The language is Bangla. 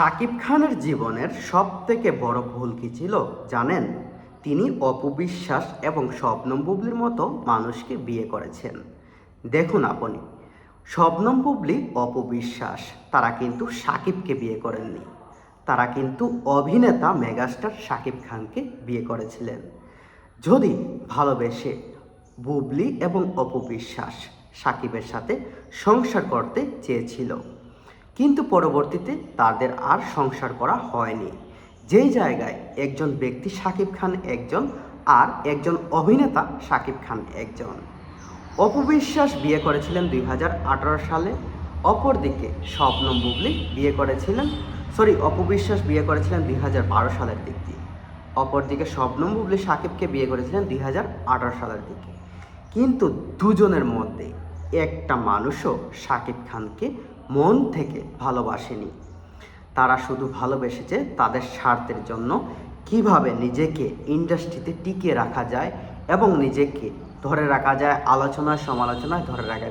শাকিব খানের জীবনের সবথেকে বড় ভুল কি ছিল জানেন? তিনি অপু বিশ্বাস এবং শবনম বুবলির মতো মানুষকে বিয়ে করেছেন। দেখুন আপনি, শবনম বুবলি, অপু বিশ্বাস তারা কিন্তু শাকিবকে বিয়ে করেননি। তারা কিন্তু অভিনেতা মেগাস্টার শাকিব খানকে বিয়ে করেছিলেন। যদি ভালোবেসে বুবলি এবং অপু বিশ্বাস সাকিবের সাথে সংসার করতে চেয়েছিল, কিন্তু পরবর্তীতে তাদের আর সংসার করা হয়নি। যেই জায়গায় একজন ব্যক্তি শাকিব খান একজন, আর একজন অভিনেতা শাকিব খান একজন। অপু বিশ্বাস বিয়ে করেছিলেন 2018 সালে। অপরদিকে শবনম বুবলি বিয়ে করেছিলেন, অপু বিশ্বাস বিয়ে করেছিলেন 2012 সালের দিক দিয়ে। অপরদিকে শবনম বুবলি শাকিবকে বিয়ে করেছিলেন 2018 সালের দিকে। কিন্তু দুজনের মধ্যে একটা মানুষও শাকিব খানকে মন থেকে ভালোবাসেনি। তারা শুধু ভালোবেসেছে তাদের স্বার্থের জন্য, কিভাবে নিজেকে ইন্ডাস্ট্রিতে টিকিয়ে রাখা যায় এবং নিজেকে ধরে রাখা যায়, আলোচনায় সমালোচনায় ধরে রাখা